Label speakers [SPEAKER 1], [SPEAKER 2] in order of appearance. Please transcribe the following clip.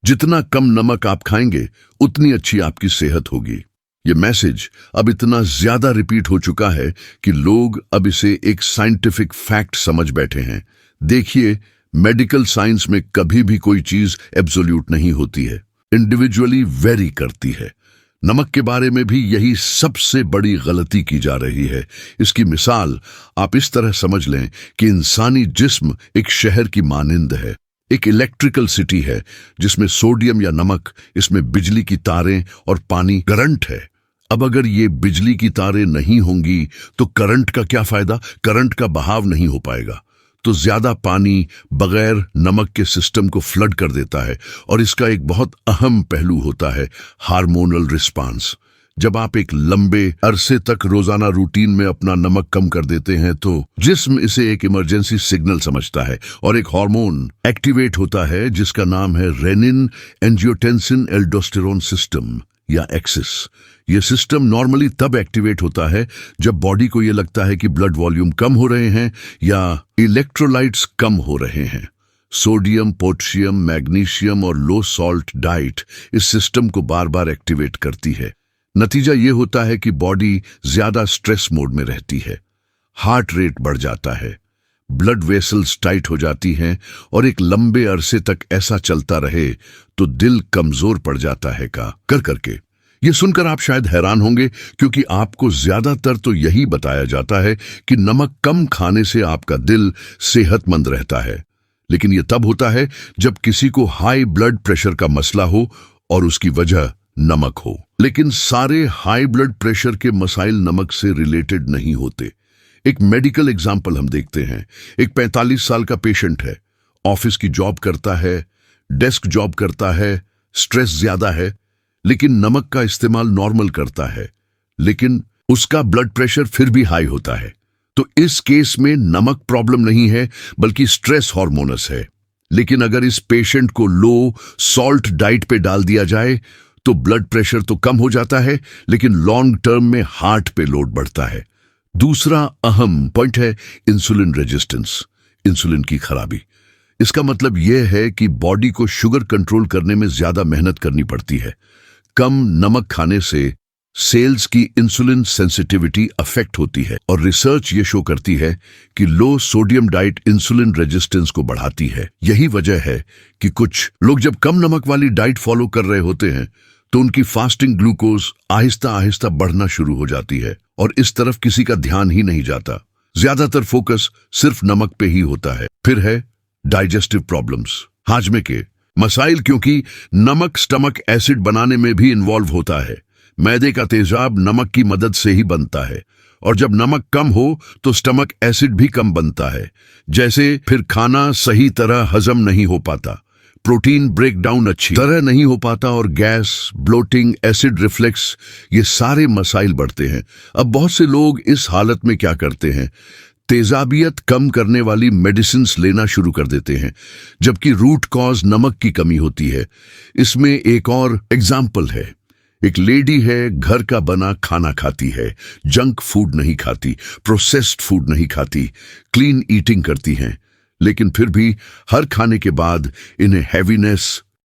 [SPEAKER 1] जितना कम नमक आप खाएंगे उतनी अच्छी आपकी सेहत होगी। ये मैसेज अब इतना ज्यादा रिपीट हो चुका है कि लोग अब इसे एक साइंटिफिक फैक्ट समझ बैठे हैं। देखिए, मेडिकल साइंस में कभी भी कोई चीज एब्सोल्यूट नहीं होती है, इंडिविजुअली वेरी करती है। नमक के बारे में भी यही सबसे बड़ी गलती की जा रही है। इसकी मिसाल आप इस तरह समझ लें कि इंसानी जिस्म एक शहर की मानिंद है, एक इलेक्ट्रिकल सिटी है जिसमें सोडियम या नमक, इसमें बिजली की तारें और पानी करंट है। अब अगर ये बिजली की तारें नहीं होंगी तो करंट का क्या फायदा? करंट का बहाव नहीं हो पाएगा। तो ज्यादा पानी बगैर नमक के सिस्टम को फ्लड कर देता है और इसका एक बहुत अहम पहलू होता है हार्मोनल रिस्पांस। जब आप एक लंबे अरसे तक रोजाना रूटीन में अपना नमक कम कर देते हैं तो जिस्म इसे एक इमरजेंसी सिग्नल समझता है और एक हार्मोन एक्टिवेट होता है जिसका नाम है रेनिन एंजियोटेंसिन एल्डोस्टेरोन सिस्टम या एक्सिस। ये सिस्टम नॉर्मली तब एक्टिवेट होता है जब बॉडी को ये लगता है कि ब्लड वॉल्यूम कम हो रहे हैं या इलेक्ट्रोलाइट्स कम हो रहे हैं। सोडियम, पोटेशियम, मैग्नीशियम और लो सॉल्ट डाइट इस सिस्टम को बार बार एक्टिवेट करती है। नतीजा ये होता है कि बॉडी ज्यादा स्ट्रेस मोड में रहती है, हार्ट रेट बढ़ जाता है, ब्लड वेसल्स टाइट हो जाती हैं और एक लंबे अरसे तक ऐसा चलता रहे तो दिल कमजोर पड़ जाता है कर करके। ये सुनकर आप शायद हैरान होंगे क्योंकि आपको ज्यादातर तो यही बताया जाता है कि नमक कम खाने से आपका दिल सेहतमंद रहता है। लेकिन यह तब होता है जब किसी को हाई ब्लड प्रेशर का मसला हो और उसकी वजह नमक हो। लेकिन सारे हाई ब्लड प्रेशर के मसाइल नमक से रिलेटेड नहीं होते। एक मेडिकल एग्जाम्पल हम देखते हैं। एक 45 साल का पेशेंट है, ऑफिस की जॉब करता है, डेस्क जॉब करता है, स्ट्रेस ज्यादा है, लेकिन नमक का इस्तेमाल नॉर्मल करता है, लेकिन उसका ब्लड प्रेशर फिर भी हाई होता है। तो इस केस में नमक प्रॉब्लम नहीं है बल्कि स्ट्रेस हार्मोनस है। लेकिन अगर इस पेशेंट को लो सॉल्ट डाइट पे डाल दिया जाए तो ब्लड प्रेशर तो कम हो जाता है लेकिन लॉन्ग टर्म में हार्ट पे लोड बढ़ता है। दूसरा अहम पॉइंट है इंसुलिन रेजिस्टेंस, इंसुलिन की खराबी। इसका मतलब यह है कि बॉडी को शुगर कंट्रोल करने में ज्यादा मेहनत करनी पड़ती है। कम नमक खाने से सेल्स की इंसुलिन सेंसिटिविटी अफेक्ट होती है और रिसर्च ये शो करती है कि लो सोडियम डाइट इंसुलिन रेजिस्टेंस को बढ़ाती है। यही वजह है कि कुछ लोग जब कम नमक वाली डाइट फॉलो कर रहे होते हैं तो उनकी फास्टिंग ग्लूकोज आहिस्ता आहिस्ता बढ़ना शुरू हो जाती है और इस तरफ किसी का ध्यान ही नहीं जाता। ज्यादातर फोकस सिर्फ नमक पे ही होता है। फिर है डाइजेस्टिव प्रॉब्लम्स, हाजमे के मसाइल, क्योंकि नमक स्टमक एसिड बनाने में भी इन्वॉल्व होता है। मैदे का तेजाब नमक की मदद से ही बनता है और जब नमक कम हो तो स्टमक एसिड भी कम बनता है, जैसे फिर खाना सही तरह हजम नहीं हो पाता, प्रोटीन ब्रेकडाउन अच्छी तरह नहीं हो पाता और गैस, ब्लोटिंग, एसिड रिफ्लेक्स, ये सारे मसाइल बढ़ते हैं। अब बहुत से लोग इस हालत में क्या करते हैं, तेजाबियत कम करने वाली मेडिसिन्स लेना शुरू कर देते हैं, जबकि रूट कॉज नमक की कमी होती है। इसमें एक और एग्जाम्पल है। एक लेडी है, घर का बना खाना खाती है, जंक फूड नहीं खाती, प्रोसेस्ड फूड नहीं खाती, क्लीन ईटिंग करती हैं, लेकिन फिर भी हर खाने के बाद इन्हें हैवीनेस,